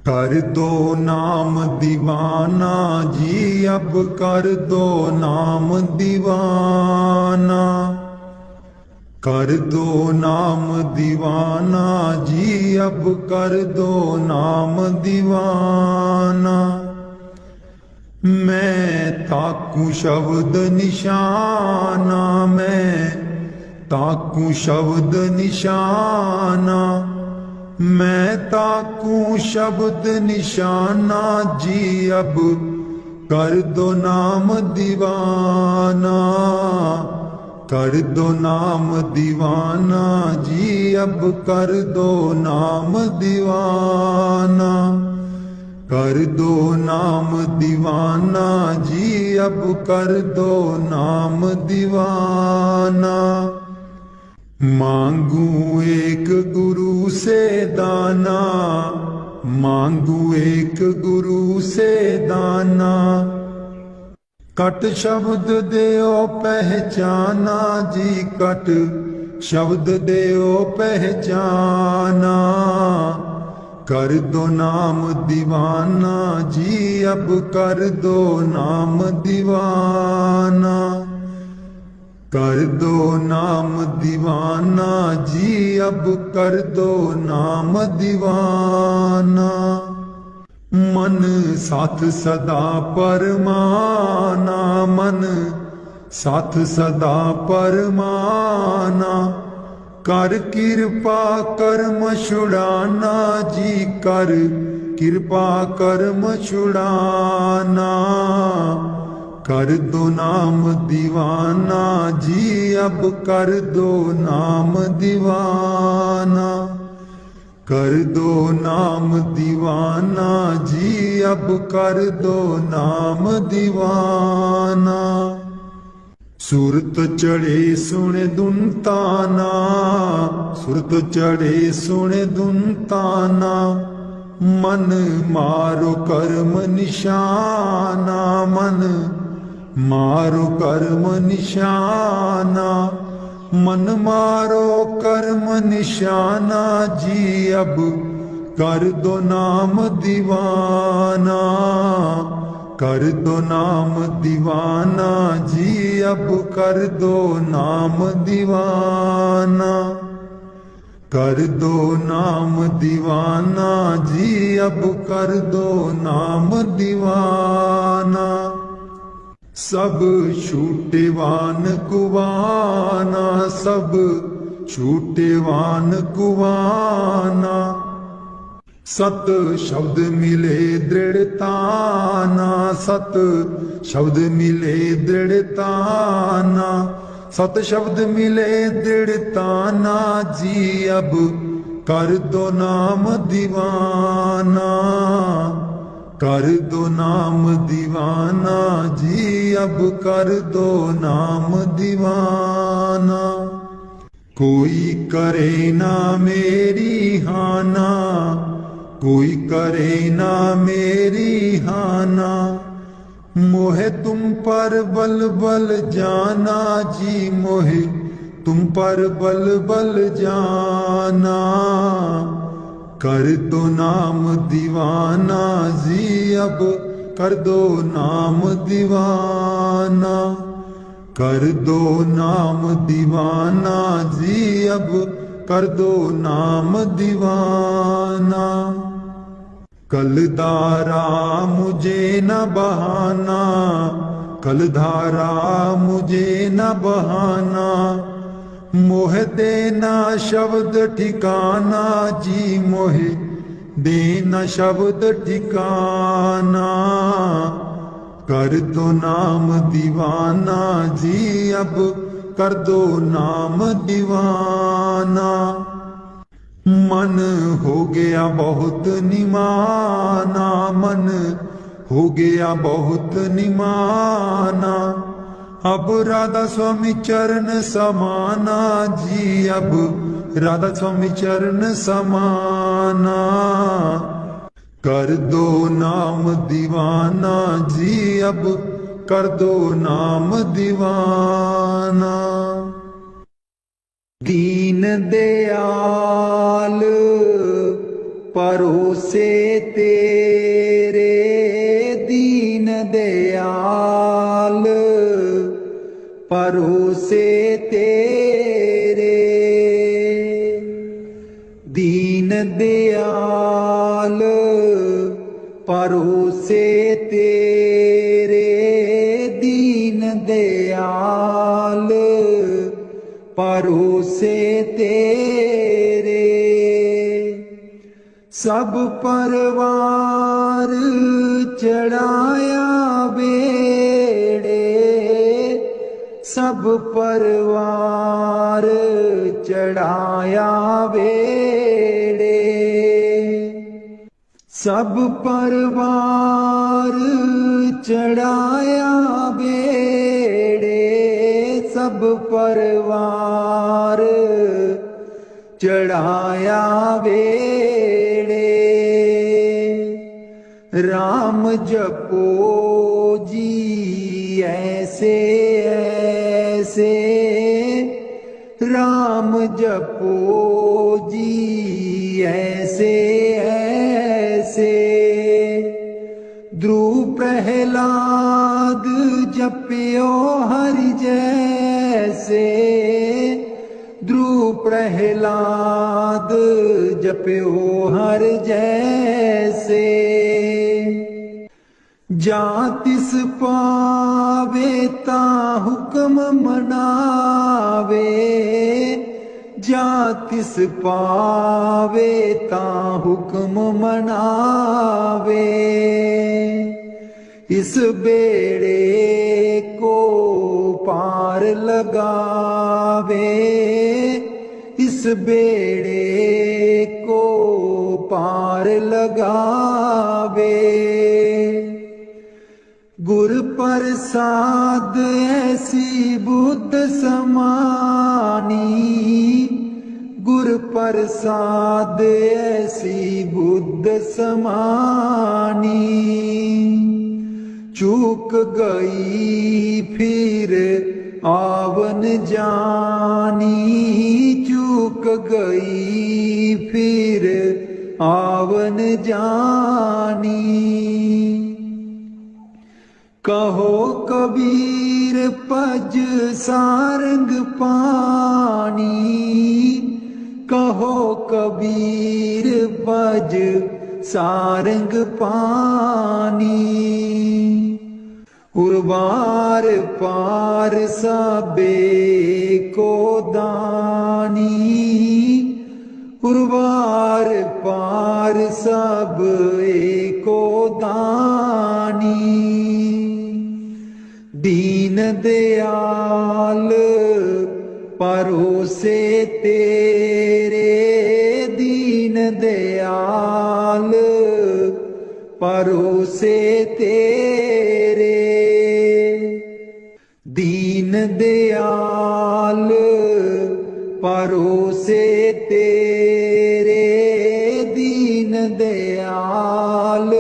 कर दो नाम दीवाना जी, अब कर दो नाम दीवाना। कर दो नाम दीवाना जी, अब कर दो नाम दीवाना। मैं ताकू शब्द निशाना, मैं ताकू शब्द निशाना। मैं ताकू शब्द निशाना जी, अब कर दो नाम दीवाना। कर दो नाम दीवाना जी, अब कर दो नाम दीवाना। कर दो नाम दीवाना जी, अब कर दो नाम दीवाना। मांगू एक गुरु से दाना, मांगू एक गुरु से दाना। कट शब्द देओ पहचाना जी, कट शब्द देओ पहचाना। कर दो नाम दीवाना जी, अब कर दो नाम दीवाना। कर दो नाम दीवाना जी, अब कर दो नाम दीवाना। मन साथ सदा परमाना, मन साथ सदा परमाना। कर कृपा कर्म छुड़ाना जी, कर कृपा कर्म छुड़ाना। कर दो नाम दीवाना जी, अब कर दो नाम दीवाना। कर दो नाम दीवाना जी, अब कर दो नाम दीवाना। सूरत चढ़े सुने दुनताना, सूरत चढ़े सुने दुनताना। मन मारो कर्म निशाना, मन मारो कर्म निशाना। मन मारो कर्म निशाना जी, अब कर दो नाम दीवाना। कर दो नाम दीवाना जी, अब कर दो नाम दीवाना। कर दो नाम दीवाना जी, अब कर दो नाम दीवाना। सब छूटेवान कुवाना, सब छूटेवान कुवाना। सत शब्द मिले दृढ़ताना, सत शब्द मिले दृढ़ताना। सत शब्द मिले दृढ़ताना जी, अब कर दो नाम दीवाना। कर दो नाम दीवाना जी, अब कर दो नाम दीवाना। कोई करे ना मेरी हाना, कोई करे ना मेरी हाना। मोहे तुम पर बल बल जाना जी, मोहे तुम पर बल बल जाना। कर दो नाम दीवाना जी, अब कर दो नाम दीवाना। कर दो नाम दीवाना जी, अब कर दो नाम दीवाना। कलधारा मुझे न बहाना, कलधारा मुझे न बहाना। मोह देना शब्द ठिकाना जी, मोह देना शब्द ठिकाना। कर दो नाम दीवाना जी, अब कर दो नाम दीवाना। मन हो गया बहुत निमाना, मन हो गया बहुत निमाना। अब राधा स्वामी चरण समाना जी, अब राधा स्वामी चरण समाना। कर दो नाम दीवाना जी, अब कर दो नाम दीवाना। दीन दयाल परोसे तेरे दीन दयाल, परोसे तेरे दीन दयाल, परोसे तेरे दीन दयाल, परोसे तेरे सब परवार चढ़ाया बेड़े, सब परवार चढ़ाया बेड़े, सब परवार चढ़ाया बेड़े, सब परवार चढ़ाया बेड़े। राम जपो जी ऐसे ऐसे, राम जपो जी ऐसे ऐसे, ध्रुव प्रहलाद जप्यो हरि जैसे, ध्रुव प्रहलाद जप्यो हर जैसे। जा तिस पावे ता हुक्म मनावे, जा तिस पावे ता हुक्म मनावे, इस बेड़े को पार लगावे, इस बेड़े को पार लगावे। गुर प्रसाद ऐसी बुद्ध समानी, गुर प्रसाद ऐसी बुद्ध समानी, चूक गई फिर आवन जानी, चूक गई फिर आवन जानी। कहो कबीर पज सारंग पानी, कहो कबीर पज सारंग पानी, उर्वार पार सबे को दानी, उर्वार पार सब एको दानी। दीन दयाल परोसे तेरे, दीन दयाल परोसे तेरे, दीन दयाल परोसे तेरे, दीन दयाल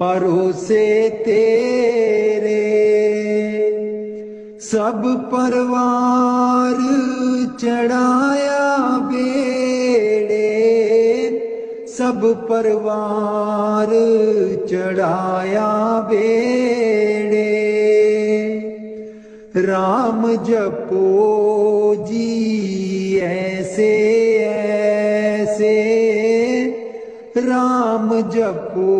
परोसे तेरे। सब परवार चढ़ाया बेड़े, सब परवार चढ़ाया बेड़े। राम जपो जी ऐसे ऐसे, राम जपो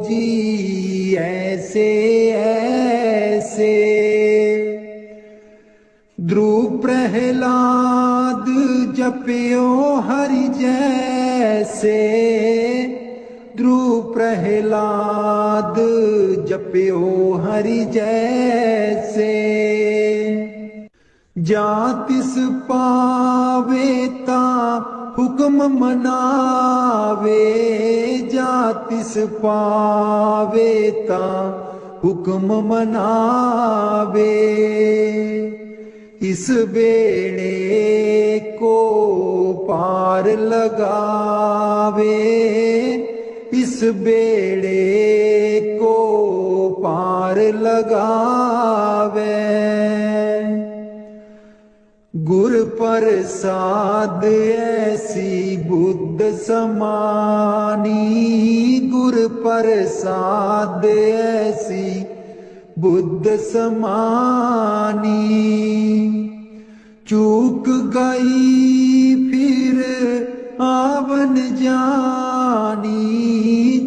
जी ऐसे ऐसे। ध्रुव प्रहलाद जप्यो हरि जैसे, ध्रुव प्रहलाद जप्यो हरि जैसे। जा तिस पावे ता हुक्म मनावे, जा तिस पावे ता हुक्म मनावे। इस बेड़े को पार लगावे, इस बेड़े को पार लगावे। गुर प्रसाद ऐसी बुद्ध समानी, गुर प्रसाद ऐसी बुद्ध समानी। चूक गई फिर आवन जानी,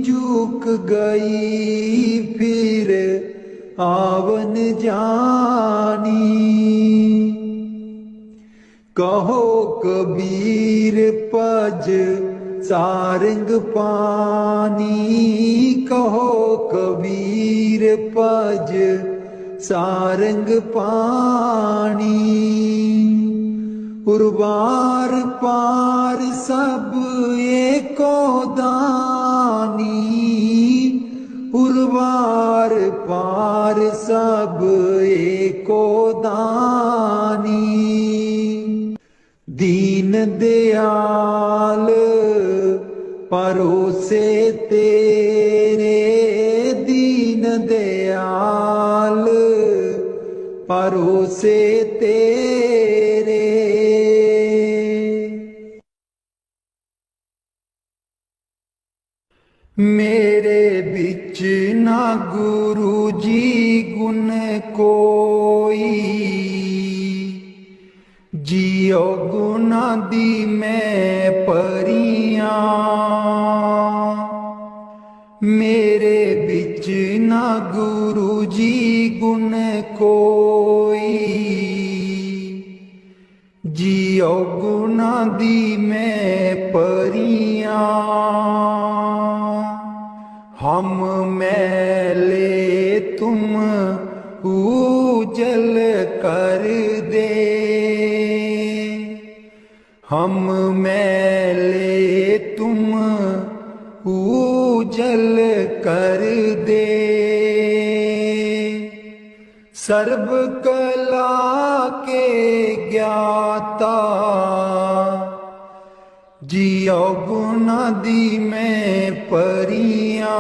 चूक गई फिर आवन जानी। कहो कबीर पज सारंग पानी, कहो कबीर पज सारंग पानी। उर्वार पार सब एको दानी, उर्वार पार सब एको दानी। दीन दयाल परोसे तेरे, दीन दयाल परोसे तेरे। मेरे बिच ना गुरु जी गुण कोई, जियो गुना दी मैं परियां। मेरे बिच ना गुरु जी गुण कोई, जियो गुना दी मैं परियां। हम मैले तुम उजल कर दे, हम मैले तुम उजल कर दे। सर्व कला के ज्ञाता, जियो गुना दी मैं परियां।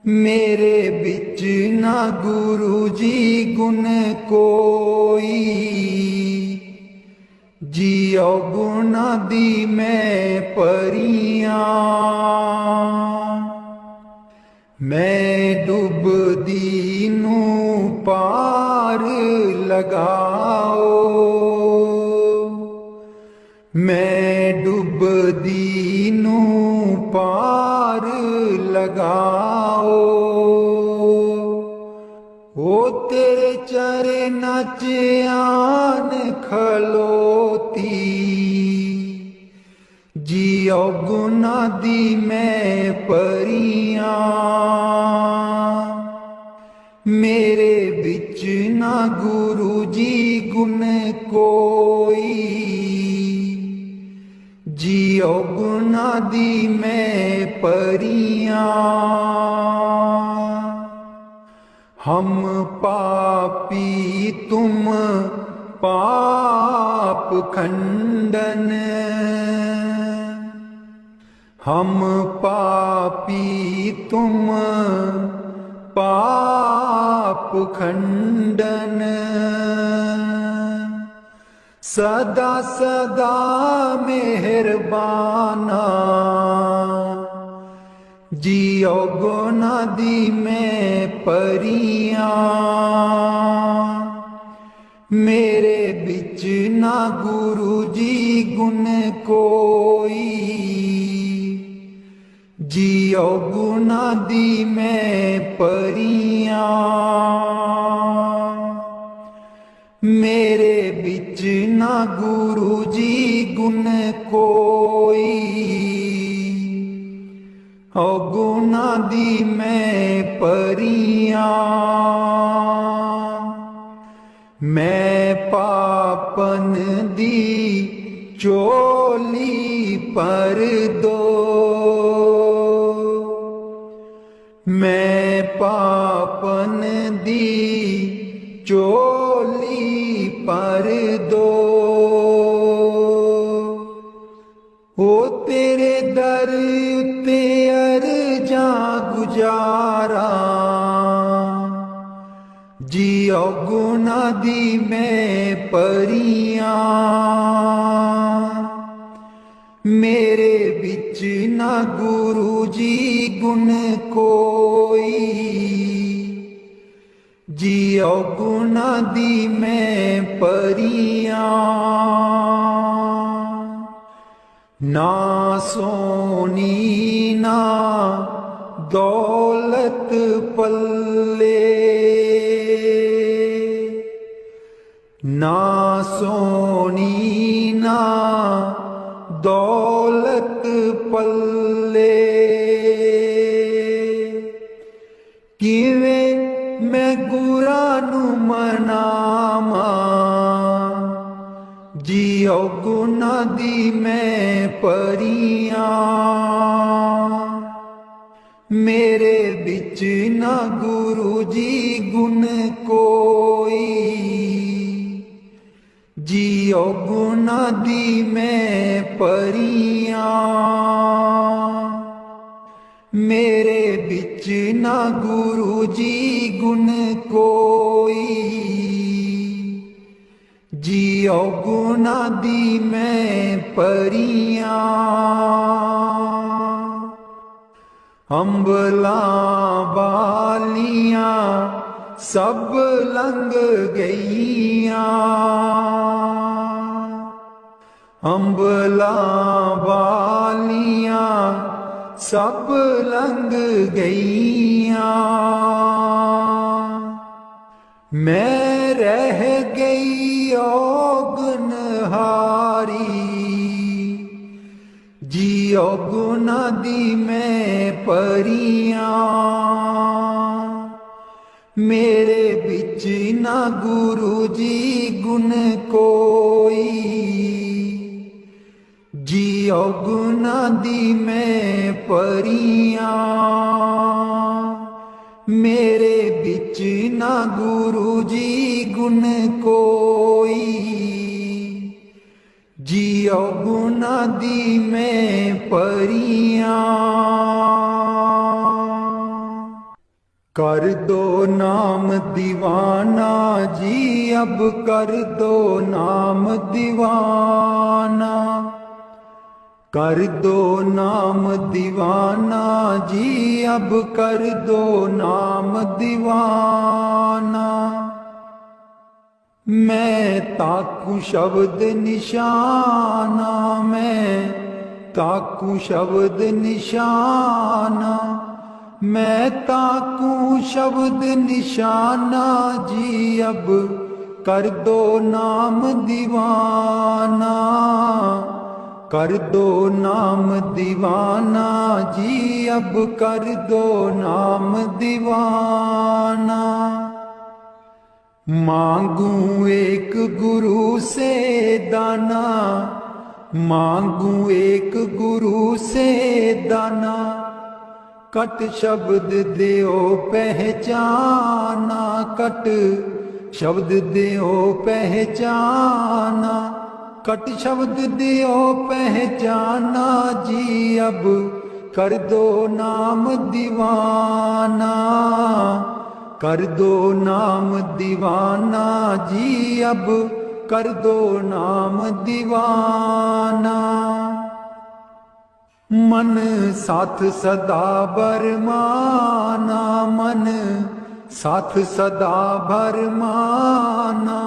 मेरे बिच ना गुरु जी गुण कोई, जियो गुना दी मैं परियां। मैं डूबदी नू पार लगाओ, मैं डूबदी नू पार लगाओ। ओ तेरे चरनां च आन खलोती, जियो गुना दी मैं परियां। मेरे बिच ना गुरु जी गुण कोई, जियो गुना दी मैं परियां। हम पापी तुम पाप खंडन, हम पापी तुम पाप खंडन। सदा सदा मेहरबाना, जियो गुना दी मैं परियां। मेरे बिच ना गुरु जी गुण कोई, जियो गुना दी मैं परियां। मेरे बिच ना गुरु जी गुण कोई, गुना दी मैं परियां। मैं पापन दी चोली पर दो, मैं पापन दी चोली पर दो। ओ तेरे दर उत्ते अर्जां गुजारा, जी जियो गुना दी मैं परियां मेरे बिच ना गुरु जी गुण कोई जियो गुना दी मैं परियां ना सोनी ना दौलत पल्ले ना सोनी ना दौलत पल्ले किवें मैं गुरा नू मनावा जियो गुना दी मैं परियां मेरे बिच ना गुरु जी गुण कोई जियो गुना दी मैं परियां मेरे बिच ना गुरु जी गुण कोई जियो गुना दी मैं परियां अंबला बालियां सब लंघ गईयां अंबला बालियां सब लंघ गईयां मैं रह गई औगनहारी जियो गुना दी मैं परियां मेरे बिच ना गुरु जी गुण कोई जियो गुना दी मैं परियां मेरे बिच ना गुरु जी गुण कोई जियो गुना दी मैं परियां कर दो नाम दीवाना जी अब कर दो नाम दीवाना कर दो नाम दीवाना जी अब कर दो नाम दीवाना मैं ताकू शब्द निशाना मैं ताकू शब्द निशाना मैं ताकू शब्द निशाना जी अब कर दो नाम दीवाना कर दो नाम दीवाना जी अब कर दो नाम दीवाना मांगू एक गुरु से दाना मांगू एक गुरु से दाना कट शब्द देओ पहचाना कट शब्द देओ पहचाना कट शब्द देओ पहचाना जी अब कर दो नाम दीवाना कर दो नाम दीवाना जी अब कर दो नाम दीवाना मन साथ सदा बरमाना मन साथ सदा भरमाना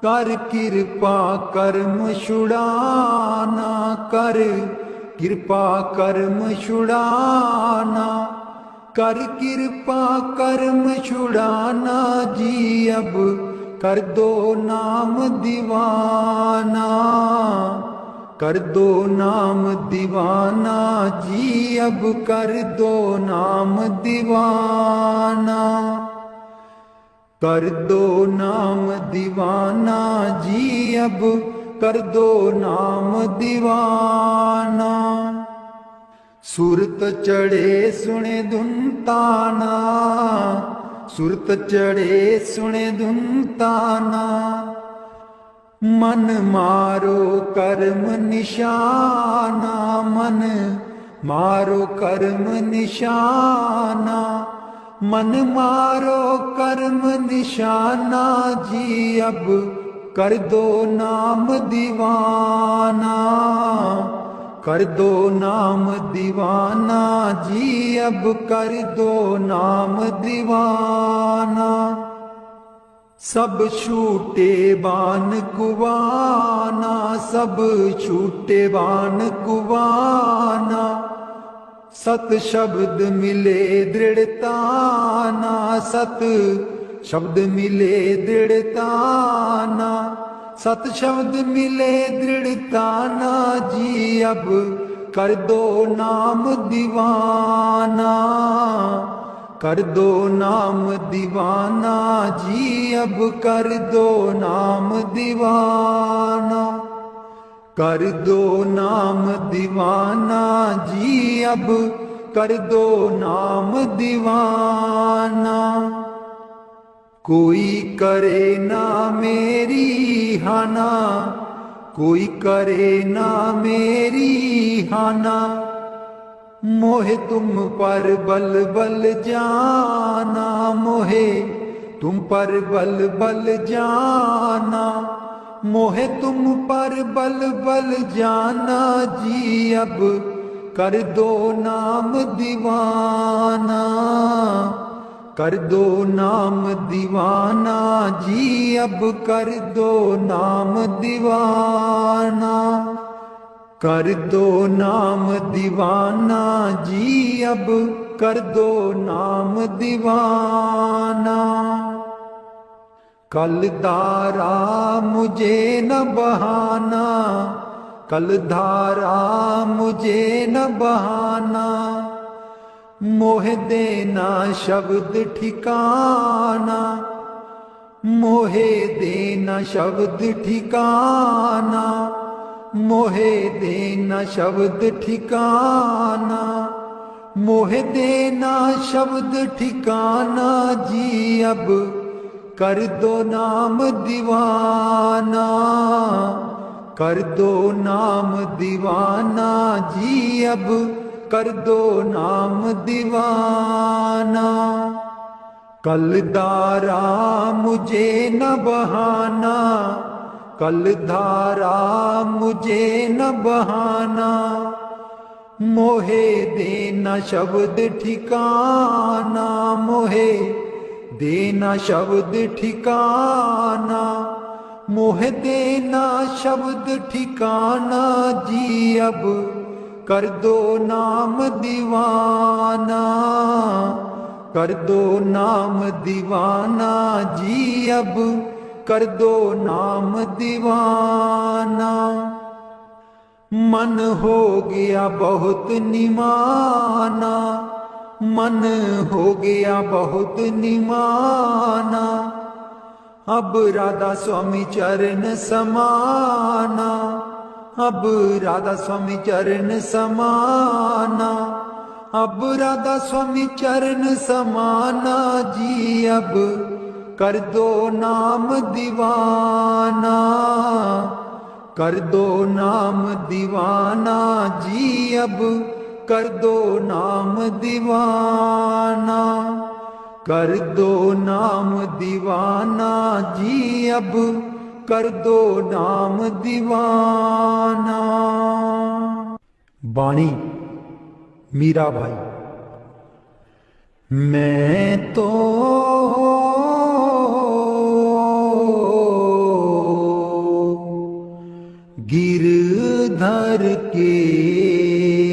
कर कृपा कर्म छुड़ाना कर कृपा कर्म छुड़ाना कर कृपा कर्म छुड़ाना जी अब कर दो नाम दीवाना कर दो नाम दीवाना जी अब कर दो नाम दीवाना कर दो नाम दीवाना जी अब कर दो नाम दीवाना सुरत चढ़े सुने धुन ताना सुरत चढ़े सुने धुन ताना मन मारो कर्म निशाना मन मारो कर्म निशाना मन मारो कर्म निशाना जी, अब कर दो नाम दीवाना, कर दो नाम दीवाना जी, अब कर दो नाम दीवाना। सब छूटे बान कुवाना, सब छूटे बान कुवाना, सत शब्द मिले दृढ़ताना, सत शब्द मिले दृढ़ताना, सत शब्द मिले दृढ़ताना जी, अब कर दो नाम दीवाना, कर दो नाम दीवाना जी, अब कर दो नाम दीवाना, कर दो नाम दीवाना जी, अब कर दो नाम दीवाना। कोई करे ना मेरी हाना, कोई करे ना मेरी हाना, मोहे तुम पर बल बल जाना, मोहे तुम पर बल बल जाना, मोहे तुम पर बल बल जाना जी, अब कर दो नाम दीवाना, कर दो नाम दीवाना जी, अब कर दो नाम दीवाना, कर दो नाम दीवाना जी, अब कर दो नाम दीवाना। कल धारा मुझे न बहाना, कल धारा मुझे न बहाना, मोह देना शब्द ठिकाना, मोहे देना शब्द ठिकाना, मोहे देना शब्द ठिकाना, मोहे देना शब्द ठिकाना जी, अब कर दो नाम दीवाना, कर दो नाम दीवाना जी, अब कर दो नाम दीवाना। कल धारा मुझे न बहाना, कल धारा मुझे न बहाना, मोहे देना शब्द ठिकाना, मोहे देना शब्द ठिकाना, मोह देना शब्द ठिकाना जी, अब कर दो नाम दीवाना, कर दो नाम दीवाना जी, अब कर दो नाम दीवाना। मन हो गया बहुत निमाना, मन हो गया बहुत निमाना, अब राधा स्वामी चरण समाना, अब राधा स्वामी चरण समाना, अब राधा स्वामी चरण समाना जी, अब कर दो नाम दीवाना, कर दो नाम दीवाना जी, अब कर दो नाम दीवाना, कर दो नाम दीवाना जी, अब कर दो नाम दीवाना। बाणी मीरा भाई। मैं तो गिरधर के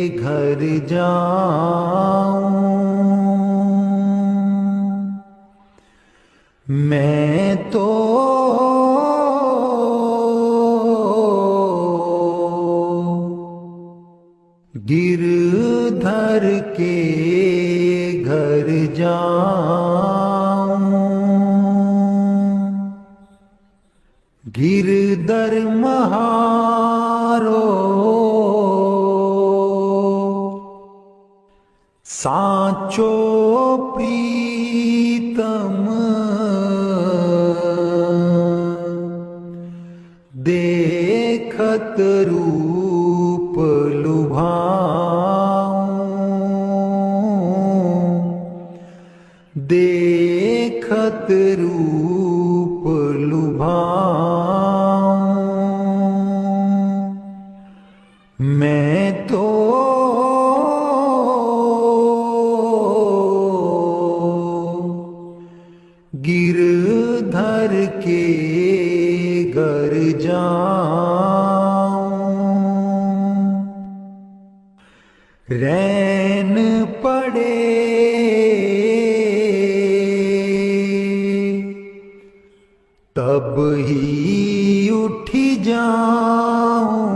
घर जाऊं, मैं तो गिरधर के घर जाऊं, गिरधर महारो साचो प्रीतम, देखत रूप लुभाऊं, रैन पड़े तब ही उठी जाऊं,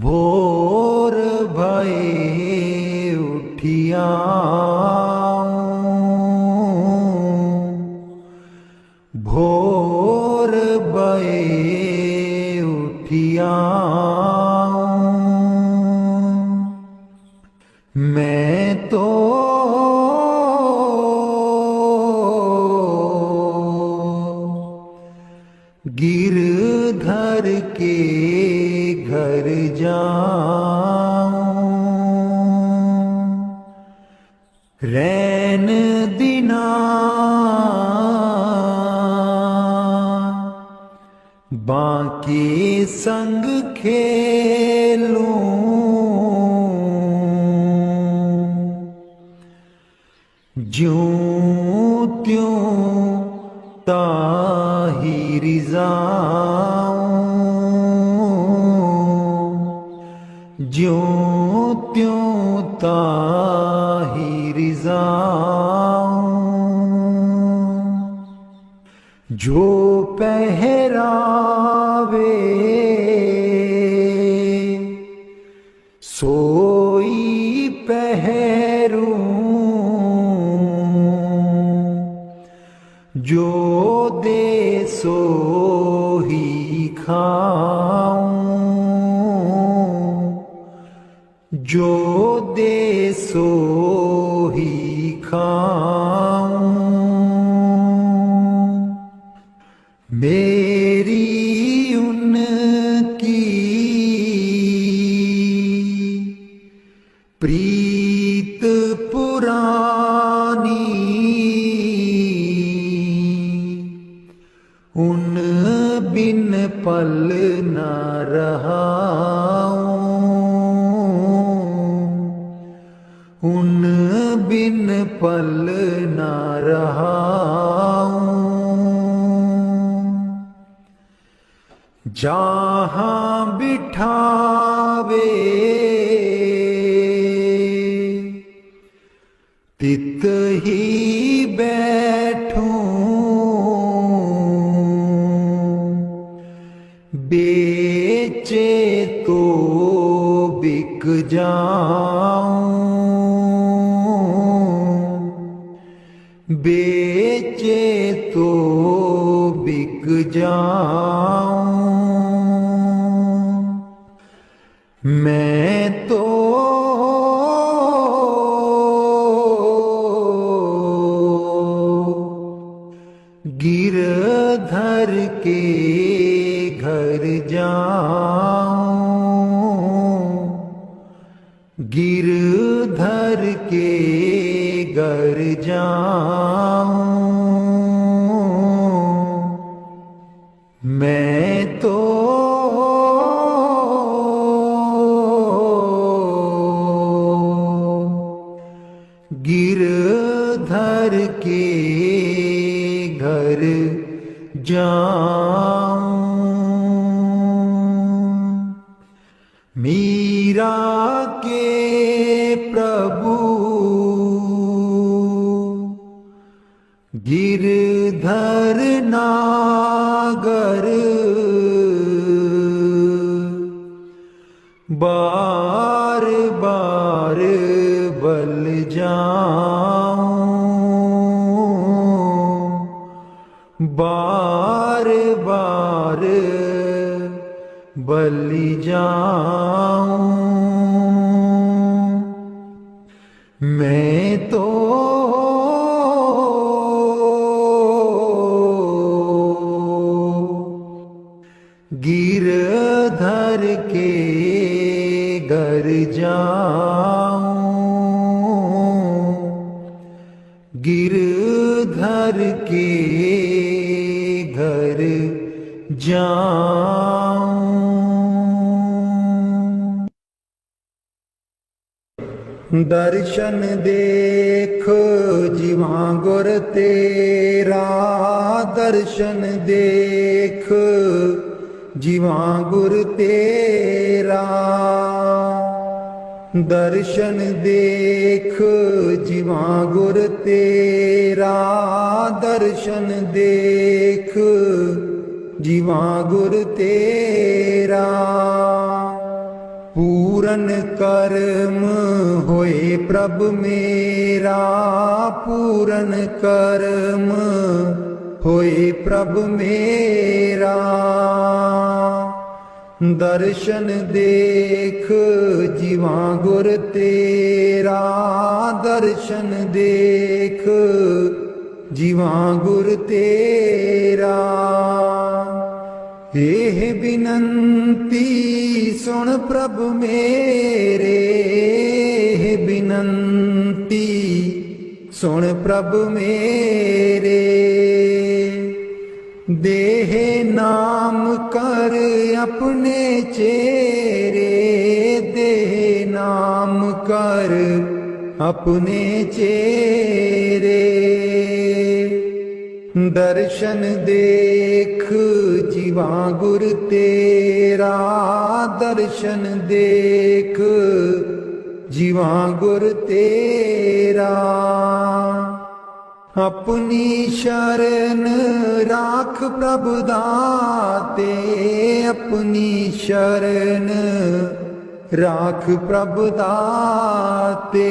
भोर भये उठिया भोर भये उठिया मैं तो गिरधर के घर जाऊं, रैन दिना बाकी संग खेलूं, ज्यों त्यों ताहिर जाऊं, ज्यों त्यों ताहिर जाऊं, जो पहरावे सोई पहरूं, जो दे सो ही खाऊं, जो दे सो ही खाऊं, मेरी उनकी प्रीत पुरानी, उन बिन पल न रहाऊं, उन बिन पल न रहाऊं, जहाँ बिठावे तित ही बैठूं, बेचे तो बिक जाऊं, बेचे तो बिक जाऊं, मैं तो गिरधर के घर जाऊं, गिरधर के घर जाऊं, मैं तो गिरधर के घर जाऊं। मीरा के प्रभु गिरधर नागर, बार बार बल जाऊं, बार बार बलि जाऊं, मैं तो गिरधर के घर जाऊं, गिरधर के घर जाऊं। दर्शन देख जीवा गुर तेरा, दर्शन देख जीवां गुर तेरा। दर्शन देख जीवां गुर तेरा, दर्शन देख जीवां गुर तेरा। पूरन कर्म होए प्रभ मेरा, पूरन कर्म होए प्रभ मेरा। दर्शन देख जीवां गुर तेरा, दर्शन देख जीवां गुर तेरा। एह बिनंती सुन प्रभ मेरे, एह बिनंती सुन प्रभ मेरे। देह नाम कर अपने चेरे, देह नाम कर अपने चेरे। दर्शन देख जीवां गुर तेरा, दर्शन देख जीवां गुर तेरा। अपनी शरण राख प्रभ दाते, अपनी शरण राख प्रभ दाते।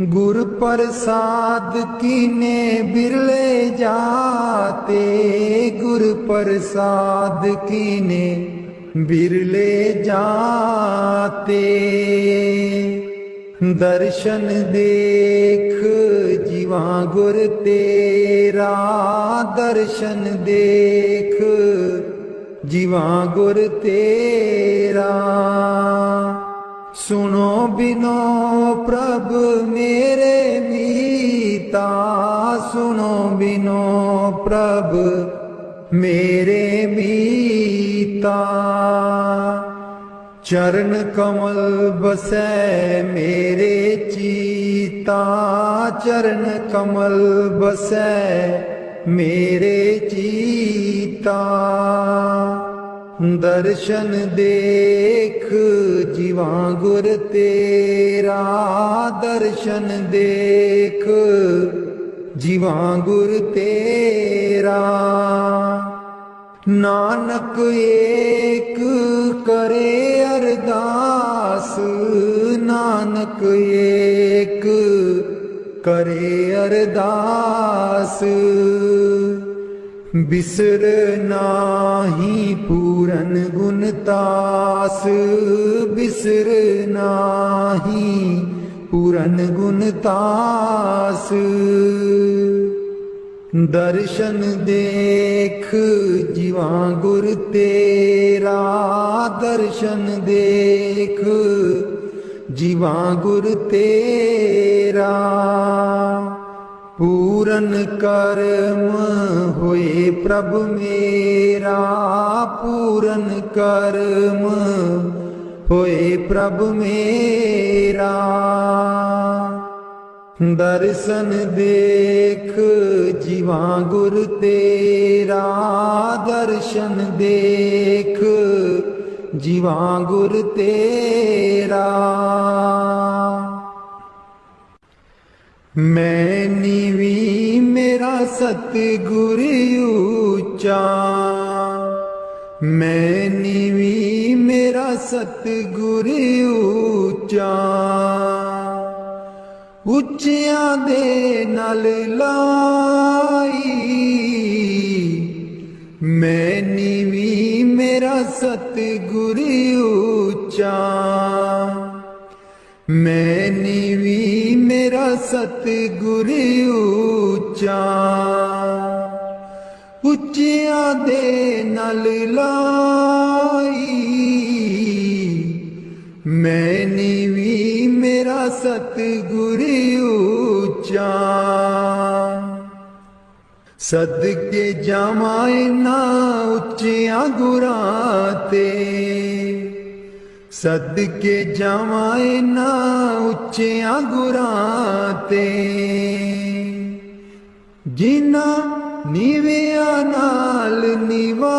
गुर प्रसाद कीने बिरले जाते, गुर प्रसाद कीने बिरले जाते। दर्शन देख जीवां गुर तेरा, दर्शन देख जीवां गुर तेरा। सुनो बिनो प्रभ मेरे मीता, सुनो बिनो प्रभ मेरे मीता। चरण कमल बसै मेरे चीता, चरण कमल बसै मेरे चीता। दर्शन देख जीवां गुर तेरा, दर्शन देख जीवां गुर तेरा। नानक एक करे अरदास, नानक एक करे अरदास। बिसर नाही पूरन गुण तास, बिसर नाही पूरन गुण तास। दर्शन देख जीवां गुर तेरा, दर्शन देख जीवां गुर तेरा। पूरन कर्म होए प्रभ मेरा, पूरन कर्म होए प्रभ मेरा। दर्शन देख जीवां गुर तेरा, दर्शन देख जीवां गुर तेरा। मैं नीवी मेरा सतगुर ऊंचा, मैं नीवी मेरा सतगुर ऊंचा। ਉੱਚਿਆਂ ਦੇ ਨਾਲ ਲਾਈ, ਮੈਂ ਨੀਵੀਂ ਮੇਰਾ ਸਤਿਗੁਰ ਉੱਚਾ। ਮੈਂ ਨੀਵੀਂ ਮੇਰਾ ਸਤਿਗੁਰ ਉੱਚਾ। ਉੱਚਿਆਂ ਦੇ ਨਾਲ ਲਾਈ, मैं नीवी मेरा सतगुर ऊंचा। सदके जावां इन्हां उच्चियां गुरां ते, सदके जावां इन्हां उच्चियां गुरां ते। जिन्हां नीवियां नाल निवा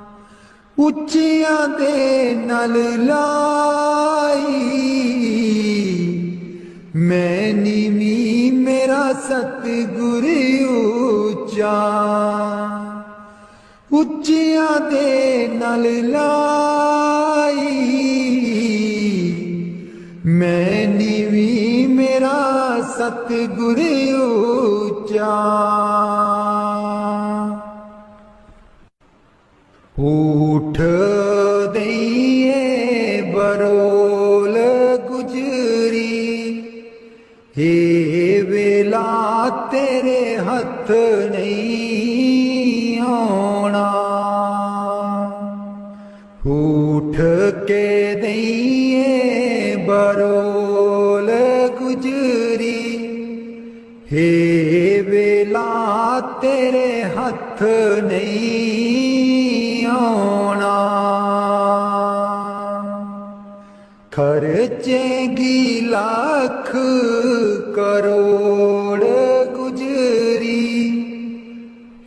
ਉੱਚਿਆਂ ਦੇ ਨਾਲ ਲਾਈ। ਮੈਂ ਨੀਵੀਂ ਮੇਰਾ ਸਤਿਗੁਰ ਉੱਚਾ, ਉੱਚਿਆਂ ਦੇ ਨਾਲ ਲਾਈ। ਮੈਂ ਨੀਵੀਂ ਮੇਰਾ ਸਤਿਗੁਰ ਉੱਚਾ। ਊਠ ਦਈਏ ਬਰੋਲ ਗੁਜਰੀ, ਏ ਵੇਲਾ ਤੇਰੇ ਹੱਥ ਨਹੀਂ ਆਉਣਾ। ਊਠ ਕੇ ਦਈਏ ਬਰੋਲ ਗੁਜਰੀ, ਏ ਵੇਲਾ ਤੇਰੇ ਹੱਥ ਨਹੀਂ ਆਉਣਾ। ਖਰਚੇਗੀ ਲੱਖ ਕਰੋੜ ਗੁਜਰੀ,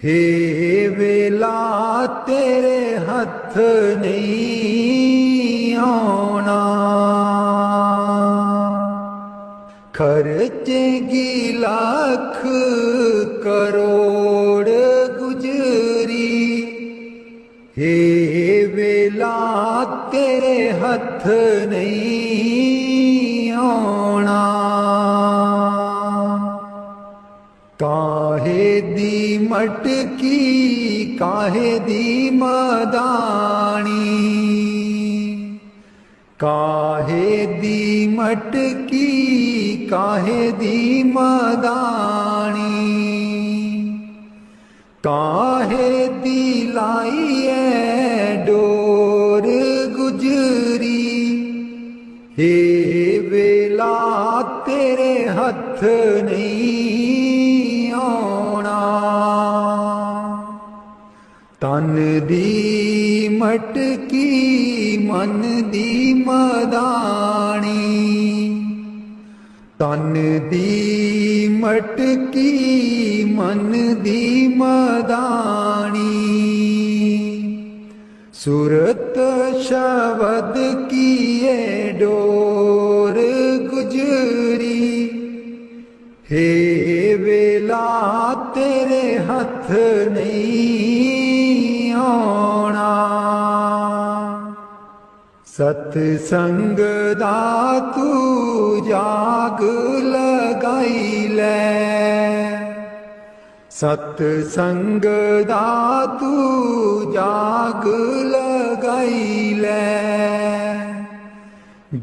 ਏ ਵੇਲਾ ਤੇਰੇ ਹੱਥ ਨਹੀਂ ਆਉਣਾ। ਖਰਚੇਗੀ ਲੱਖ ਕਰੋੜ ਗੁਜਰੀ, ਏ ਵੇਲਾ ਤੇਰੇ ਹੱਥ ਨਹੀਂ ਆਉਣਾ। ਕਾਹੇ ਦੀ ਮਟਕੀ ਕਾਹੇ ਦੀ ਮਦਾਣੀ, ਕਾਹੇ ਦੀ ਮਟਕੀ ਕਾਹੇ ਦੀ ਮਦਾਣੀ। ਕਾਹੇ ਦੀ ਲਾਈਏ ਡੋਰ ਗੁਜਰੀ, ਏ ਵੇਲਾ ਤੇਰੇ ਹੱਥ ਨਹੀਂ ਆਉਣਾ। ਤਨ ਦੀ ਮਟਕੀ ਮਨ ਦੀ ਮਦਾਣੀ, ਤਨ ਦੀ ਮਟਕੀ ਮਨ ਦੀ ਮਦਾਣੀ। ਸੁਰਤ ਸ਼ਬਦ ਕੀਏ ਡੋਰ ਗੁਜਰੀ, ਏ ਵੇਲਾ ਤੇਰੇ ਹੱਥ ਨਹੀਂ ਆਉਣਾ। ਸਤ ਸੰਗ ਦਾ ਤੂੰ ਜਾਗ ਲਗਾਈ ਲੈ, ਸਤ ਸੰਗ ਦਾ ਤੂੰ ਜਾਗ ਲਗਾਈ ਲੈ।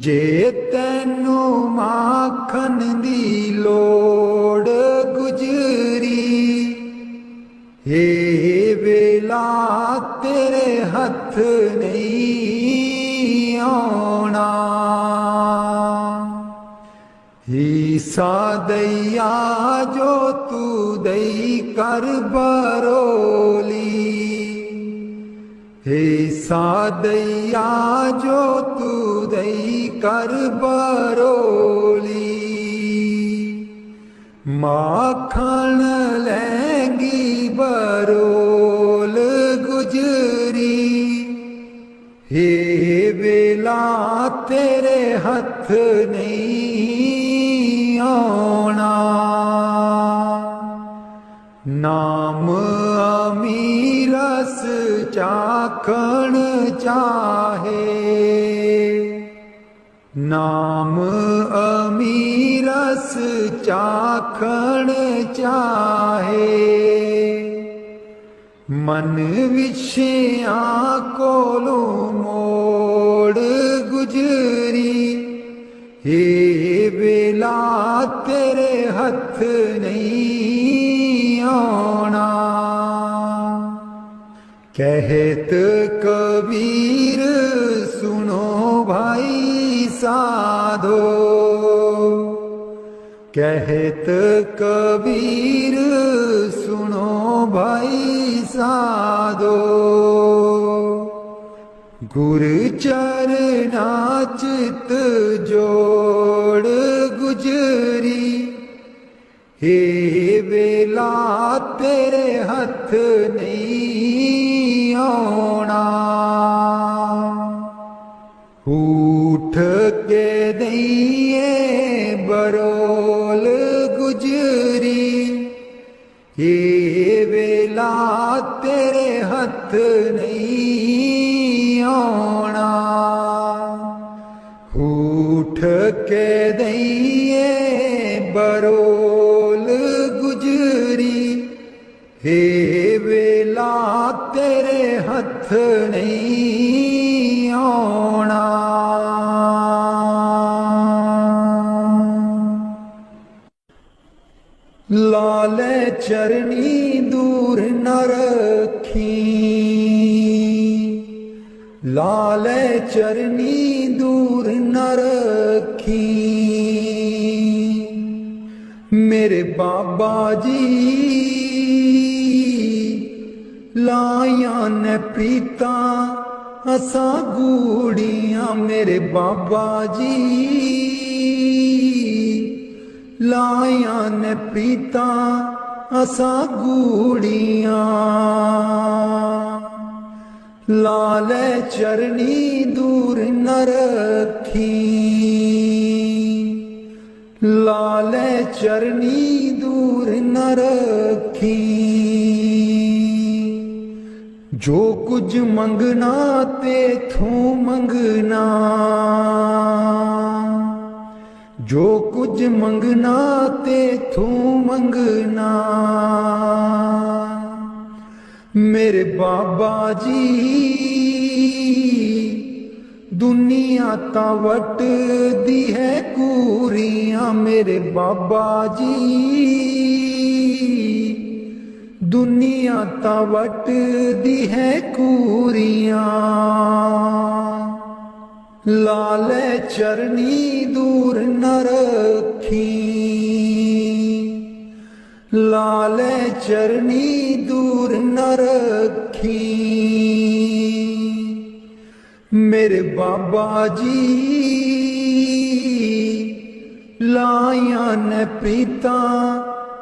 ਜੇ ਤੈਨੂੰ ਮਾਖਣ ਦੀ ਲੋੜ ਗੁਜਰੀ, ਏ ਵੇਲਾ ਤੇਰੇ ਹੱਥ ਨਹੀਂ ਆਉਣਾ। ਈਸਾ ਦਇਆ ਜੋ ਤੂੰ ਦਈ ਕਰ ਬਰੋਲੀ, ਈਸਾ ਦਇਆ ਜੋ ਤੂੰ ਦਈ ਕਰ ਬਰੋਲੀ। ਮਾਖਣ ਲੈਂਗੀ ਬਰੋਲ ਗੁਜਰੀ, ਏ ਵੇਲਾ ਤੇਰੇ ਹੱਥ ਨਹੀਂ ਆਉਣਾ। ਨਾਮ ਅਮੀਰਸ ਚਾਖਣ ਚਾਹੇ, ਨਾਮ ਅਮੀਰਸ ਚਾਖਣ ਚਾਹੇ। ਮਨ ਵਿਸ਼ਿਆਂ ਕੋਲੋਂ ਮੋੜ ਗੁਜਰੀ, ਏ ਵੇਲਾ ਤੇਰੇ ਹੱਥ ਨਹੀਂ ਆਉਣਾ। ਕਹਿਤ ਕਬੀਰ ਸੁਨੋ ਭਾਈ ਸਾਧੋ, ਕਹਿਤ ਕਬੀਰ ਸੁਨੋ ਭਾਈ ਸਾਧੋ। ਗੁਰ ਚਰਨਾ ਚਿਤ ਜੋੜ ਗੁਜਰੀ, ਏ ਵੇਲਾ ਤੇਰੇ ਹੱਥ ਨਹੀਂ ਆਉਣਾ। उठ के दइए बरोल गुजरी, ये वेला तेरे हथ नहीं आना। उठ के दइए बरोल गुजरी, हे वेला तेरे हथ नहीं आना। लाले चरनी दूर न रखी, लाले चरनी दूर न रखी, मेरे बाबा जी लाया ने प्रीता असा गूड़ियां। मेरे बाबा जी लाया ने प्रीता असा गूड़ियां। लाले चरनी दूर न रखी, लाले चरनी दूर न रखी, जो कुछ मंगना तेथों मंगना, जो कुछ मंगना तेथों मंगना। मेरे बाबा जी दुनिया ता वट दी है कूरियां। मेरे बाबा जी दुनिया ता वट दी है कूरियां। लाले चरनी दूर न रखी, लाले चरनी दूर न रखी, मेरे बाबा जी लाया ने प्रीता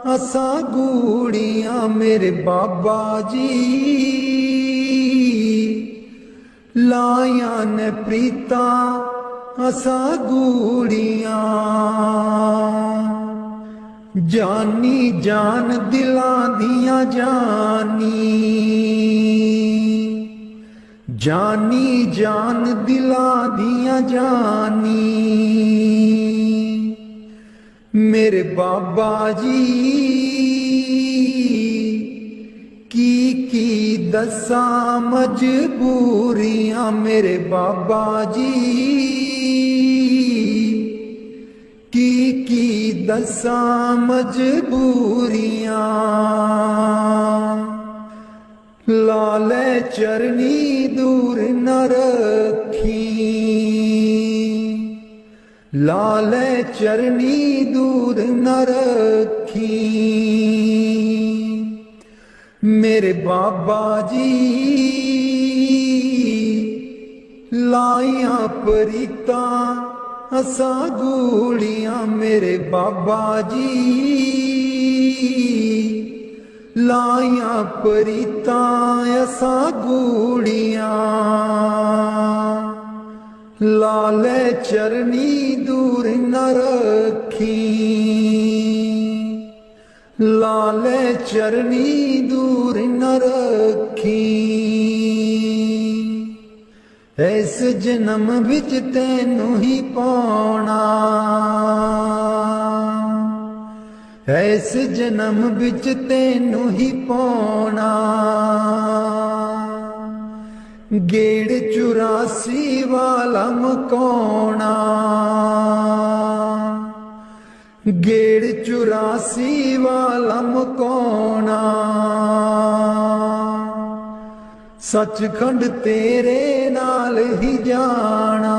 असा गूड़ियां। मेरे बाबा जी लाया ने प्रीता असा गूड़ियां। जानी जान दिलां दियां जानी, जानी जान दिलां दियां जानी, मेरे बाबा जी की दसा मजबूरियां। मेरे बाबा जी की दसा मजबूरियां। लाले चरनी दूर न रखी, लाले चरनी दूर न रखी, मेरे बाबा जी लाया प्रीता असा गूड़ियां। मेरे बाबा जी लाया प्रीता असा गूड़ियां। लाले चरनी दूर न रखी, लाले चरनी दूर न रखी, इस जन्म विच तैनू ही पाना, इस जन्म विच तैनू ही पाना। गेड़ 84 वाला मकाना, गेड़ 84 वाला मकाना। सचखंड तेरे नाल ही जाना,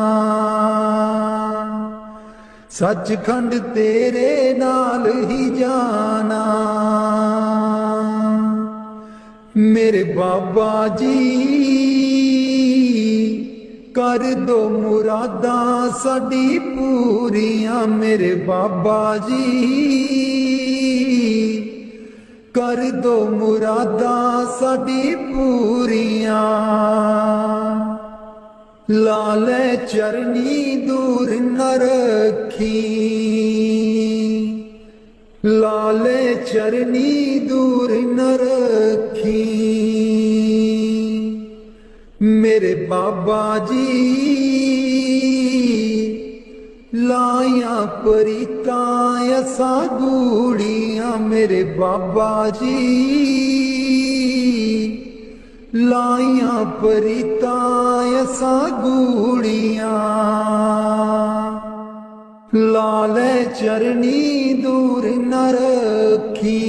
सचखंड तेरे नाल ही जाना। मेरे बाबा जी कर दो मुरादां साडी पूरियां। मेरे बाबा जी कर दो मुरादां साडी पूरियां। लाले चरनी दूर न रखी, लाले चरनी दूर न रखी। मेरे बाबा जी लाया परितां असां गूड़ियां, मेरे बाबा जी लाया परितां असां गूड़ियां। लाले चरनी दूर न रखी,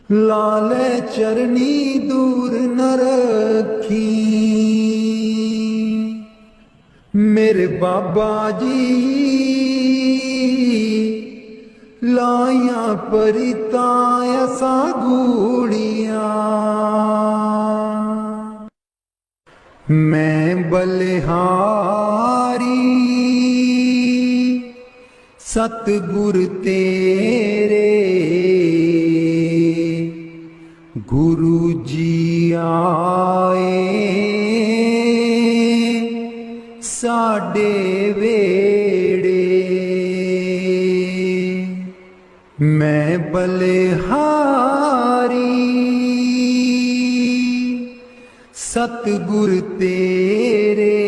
लाले चरनी दूर न रखी। मेरे बाबा जी लाया परितां असां गूड़ियां। मैं बलिहारी सतगुर तेरे, गुरु जी आए साडे वेड़े। मैं बलिहारी सतगुर तेरे,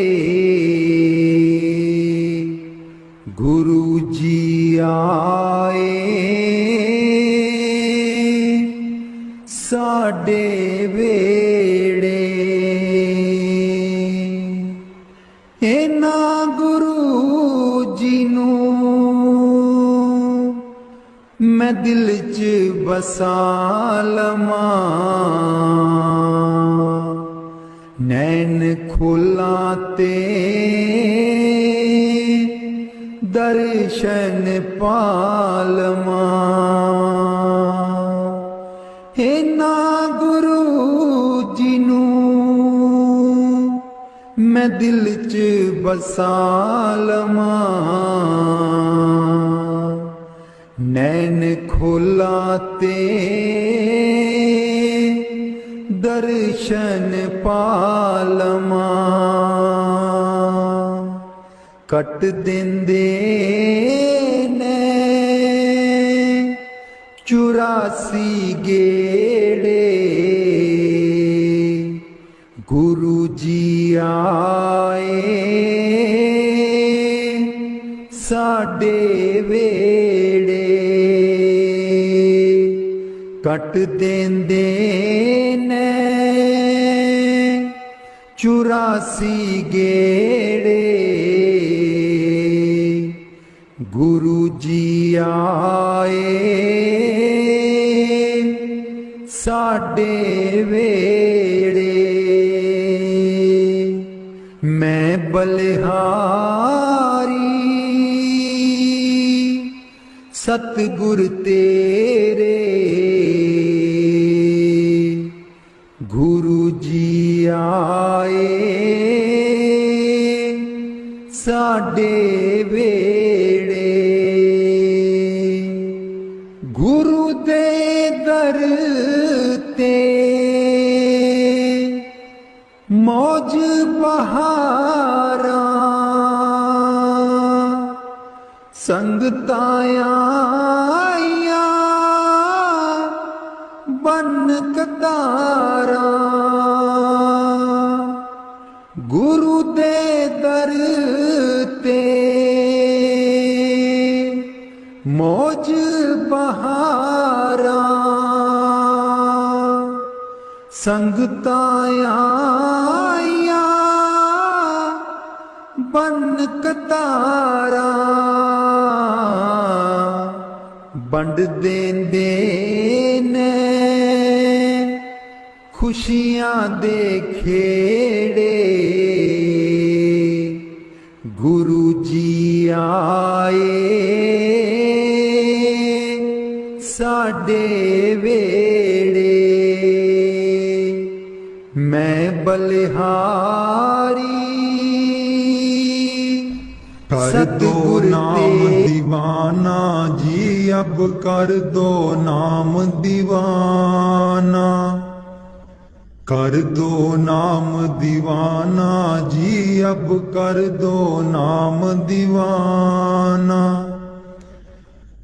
गुरु जी आए साडे वेड़े। इन्हां गुरु जी नूं मैं दिल च बसा लवां, नैन खोलां ते दर्शन पालवां। इन्हां गुरु जी नूं मैं दिल च बसा लवां, नैन खोलां ते दर्शन पालवां। कट देंदे ने 84 गेड़े, गुरु जी आए साडे वेड़े। कट देंदे ने 84 गेड़े, गुरु जी आए साडे वेड़े। मैं बलिहारी सतगुर तेरे, गुरु जी आए साडे वेड़े। गुरु दे दर ते मौज बहारां, संगतां आईयां बन कतारां। गुरु दे दर ते मौज बहारां, संगतां आईयां बन कतारां। बंड देंदे ने खुशियां दे खेड़े, गुरु जी आए साडे वेड़े। मैं बलिहारी कर दो नाम दीवाना जी, अब कर दो नाम दीवाना। कर दो नाम दीवाना जी, अब कर दो नाम दीवाना।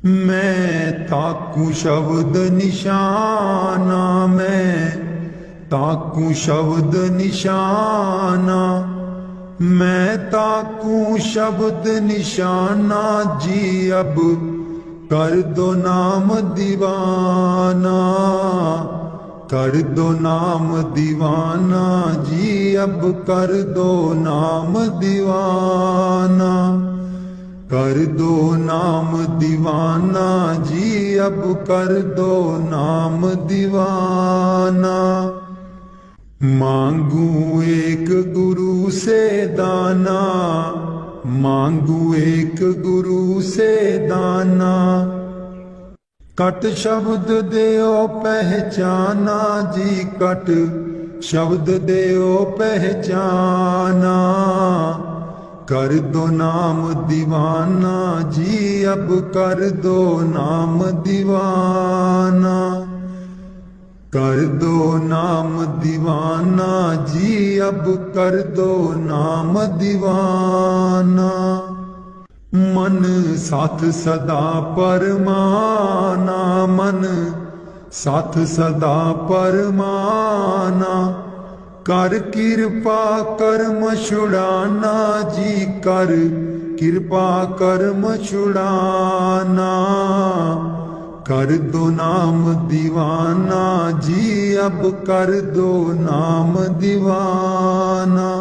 मैं ताकू शब्द निशाना, मैं ताकू शब्द निशाना, मैं ताकू शब्द निशाना जी, अब कर दो नाम दीवाना। कर दो नाम दीवाना जी, अब कर दो नाम दीवाना। कर दो नाम दीवाना जी, अब कर दो नाम दीवाना। मांगू एक गुरु से दाना, मांगू एक गुरु से दाना। कट शब्द देओ पहचाना जी, कट शब्द देओ पहचाना। कर दो नाम दीवाना जी, अब कर दो नाम दीवाना। कर दो नाम दीवाना जी, अब कर दो नाम दीवाना। मन साथ सदा परमाना, मन साथ सदा परमाना। कर कृपा कर्म छुड़ाना जी, कर कृपा कर्म छुड़ाना। कर दो नाम दीवाना जी, अब कर दो नाम दीवाना।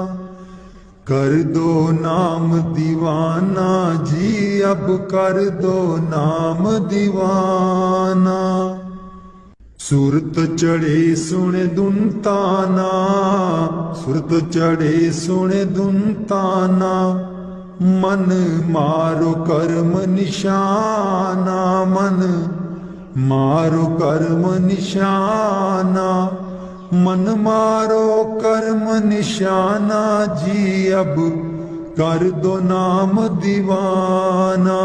कर दो नाम दीवाना जी, अब कर दो नाम दीवाना। सुरत चढ़े सुन दुनताना, सुरत चढ़े सुन दुनताना। मन मारो कर्म निशाना, मन मारो कर्म निशाना। मन मारो कर्म निशाना जी, अब कर दो नाम दीवाना।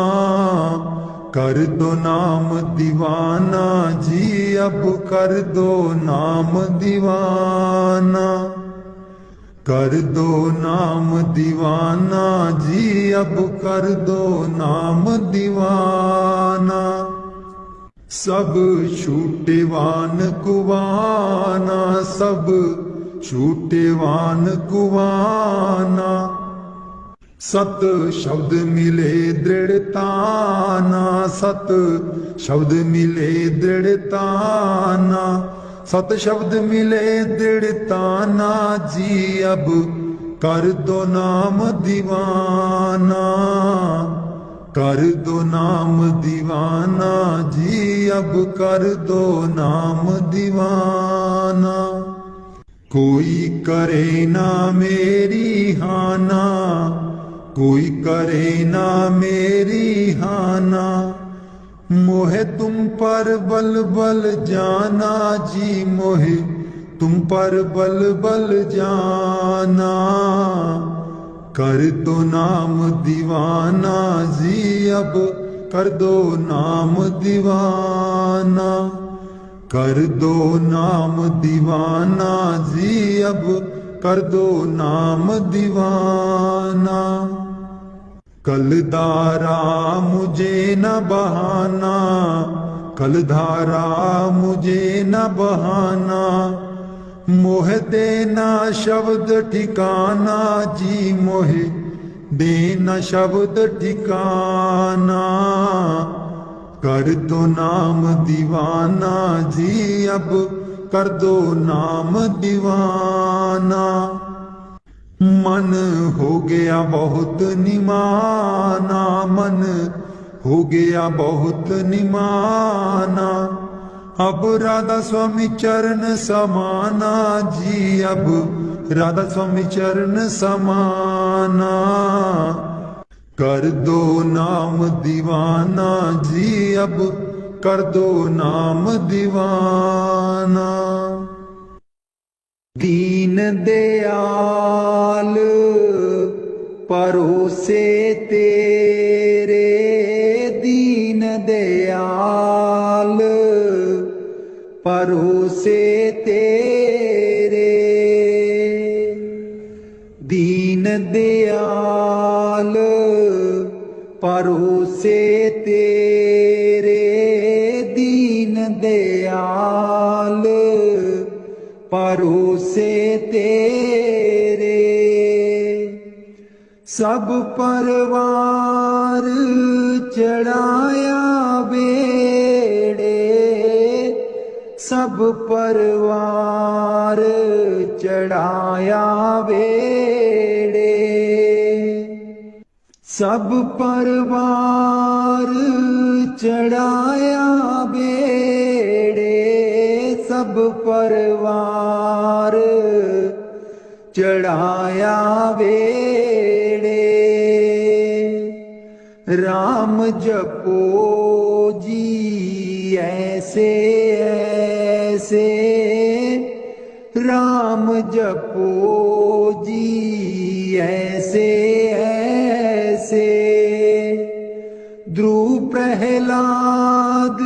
कर दो नाम दीवाना जी, अब कर दो नाम दीवाना। कर दो नाम दीवाना जी, अब कर दो नाम दीवाना। सब छूटेवान कुवाना, सब छूटेवान कुवाना। सत शब्द मिले दृढ़ताना, सत शब्द मिले दृढ़ताना। सत शब्द मिले दृढ़ताना जी, अब कर दो नाम दीवाना। कर दो नाम दीवाना जी, अब कर दो नाम दीवाना। कोई करे ना मेरी हाना, कोई करे ना मेरी हाना। मोहे तुम पर बल बल जाना जी, मोहे तुम पर बल बल जाना। कर दो नाम दीवाना जी, अब कर दो नाम दीवाना। कर दो नाम दीवाना जी, अब कर दो नाम दीवाना। कलधारा मुझे न बहाना, कलधारा मुझे न बहाना। मोह देना शब्द ठिकाना जी, मोह देना शब्द ठिकाना। कर दो नाम दीवाना जी, अब कर दो नाम दीवाना। मन हो गया बहुत निमाना, मन हो गया बहुत निमाना। अब राधा स्वामी चरण समाना जी, अब राधा स्वामी चरण समाना। कर दो नाम दीवाना जी, अब कर दो नाम दीवाना। दीन दयाल परोसे तेरे, दीन दयाल परोसे तेरे। दीन दयाल परोसे तेरे, दीन दयाल परोसे तेरे। सब परवार चढ़ाया बेड़े, सब परवार चढ़ाया बेड़े। सब परवार चढ़ाया बेड़े, सब परवार चढ़ाया बेड़े। राम जपो जी ऐसे ऐसे, राम जपो जी ऐसे ऐसे। ध्रुव प्रहलाद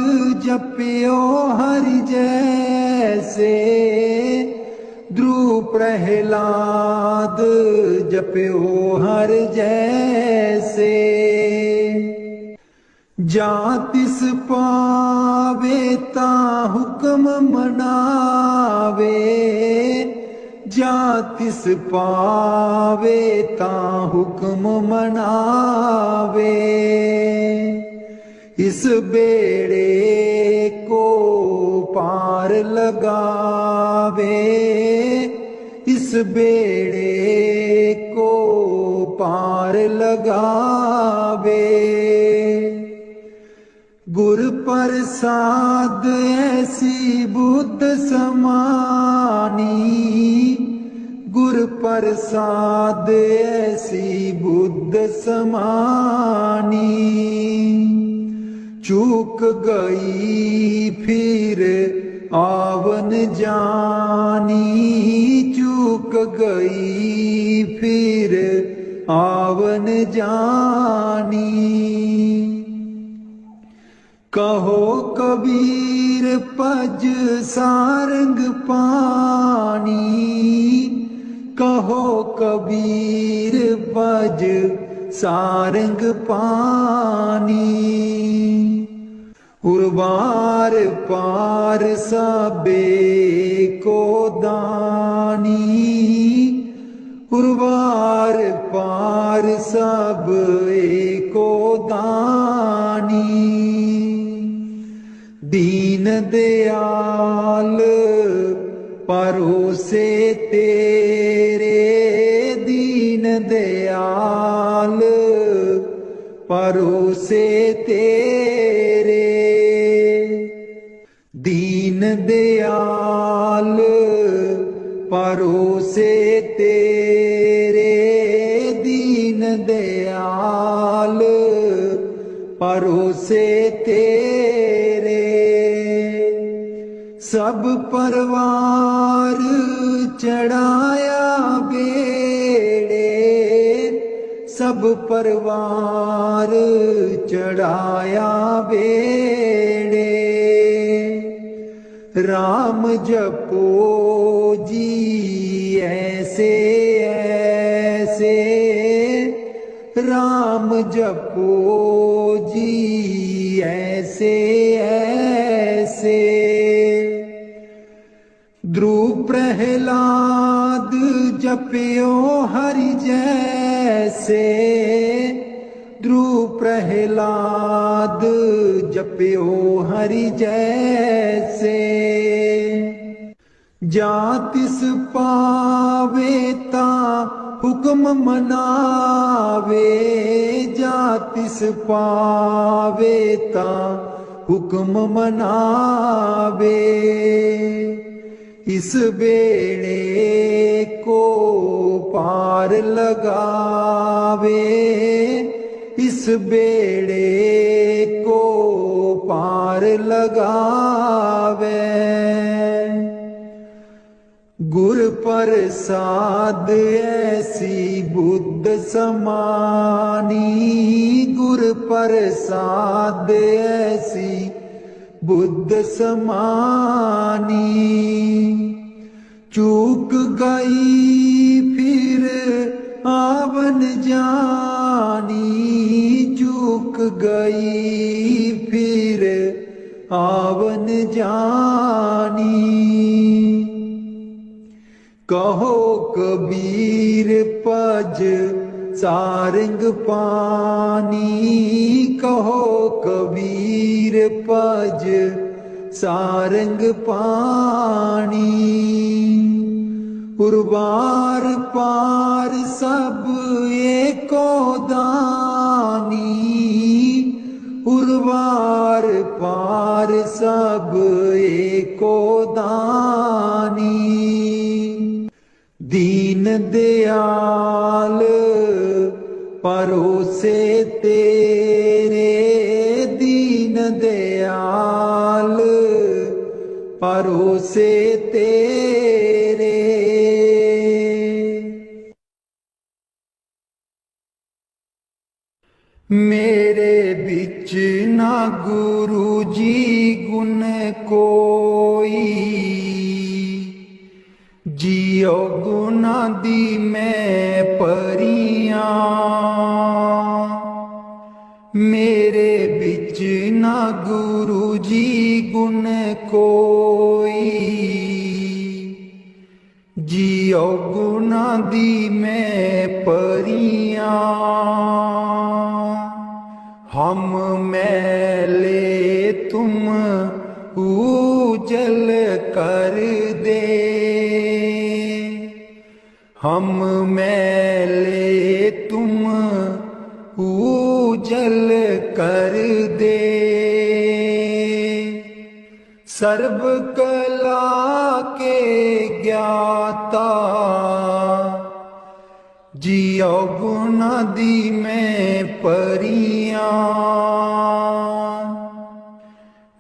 जप्यो हरि जैसे, ध्रुव प्रहलाद जप्यो हर जैसे। जा तिस पावे ता हुक्म मनावे, जा तिस पावे ता हुक्म मनावे। इस बेड़े को पार लगावे, इस बेड़े को पार लगावे। गुर प्रसाद ऐसी बुद्ध समानी, गुर प्रसाद ऐसी बुद्ध समानी। चूक गई फिर आवन जानी, चूक गई फिर आवन जानी। कहो कबीर पज सारंग पानी, कहो कबीर पज सारंग पानी। उर्वार पार सबे को दानी, उर्वार पार सब को दानी। दीन दयाल परोसे तेरे, दीन दयाल परोसे तेरे। दीन दयाल परोसे तेरे, दीन दयाल परोसे तेरे। सब परवार चढ़ाया बेड़े, सब परवार चढ़ाया बेड़े। राम जपो जी ऐसे ऐसे, राम जपो जी ऐसे ऐसे। ध्रुव प्रहलाद जप्यो हरि जैसे, ध्रुव प्रहलाद जप्यो हरि जैसे। जा तिस पावे ता हुक्म मनावे, जा तिस पावे ता हुक्म मनावे। इस बेड़े को पार लगावे, इस बेड़े को पार लगावे। गुर प्रसाद ऐसी बुद्ध समानी, गुर प्रसाद ऐसी बुद्ध समानी। चूक गई फिर कबीर पज सारंग पानी, कहो कबीर पज सारंग पानी। उर्वार पार सब एको दानी, उर्वार पार सब एको दानी। दीन दयाल परोसे तेरे, दीन दयाल परोसे तेरे। मेरे बिच ना गुरु जी गुण कोई, जियो गुना दी मैं परियां। मेरे बिच ना गुरु जी गुण कोई, जियो गुना दी मैं परियां। हम मैले तुम उजल कर दे, हम मैले तुम उजल कर दे। सर्व कला के ज्ञाता, जियो गुना दी मैं परियां।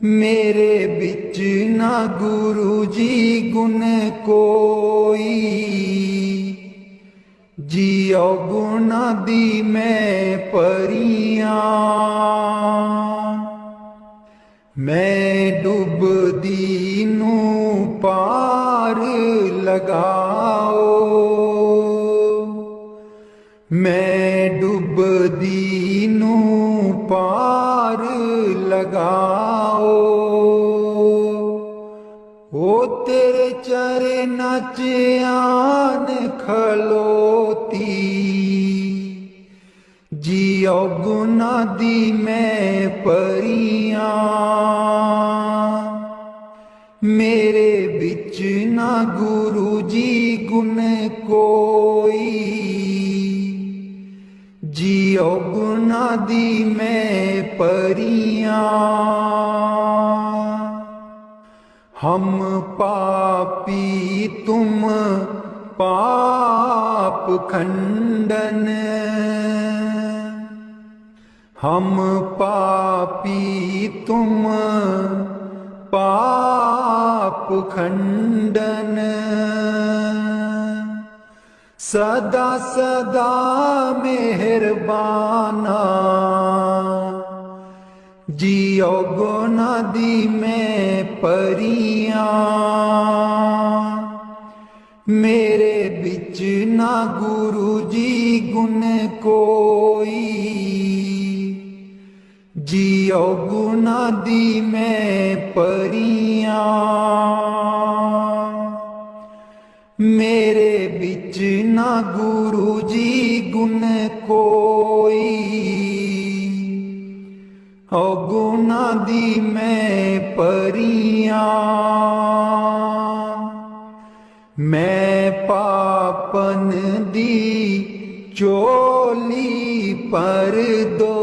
मेरे बिच ना गुरु जी गुण कोई, जियो गुना दी मैं परियां। मैं डुबदी नू पार लगाओ, मैं डुबदी नू पार लगाओ। ओ तेरे चरना च आन खलोती, जियो गुना दी मैं परियां। मेरे बिच ना गुरु जी गुण कोई, जियो गुना दी मैं परियां। हम पापी तुम पाप खंडन, हम पापी तुम पाप खंडन। सदा सदा मेहरबाना, जियो गुना दी मैं परियां। मेरे बिच ना गुरु जी गुण कोई, जियो गुना दी मैं परियां। मेरे बिच ना गुरु जी गुण कोई, गुना दी मैं परियां। मैं पापन दी चोली पर दो,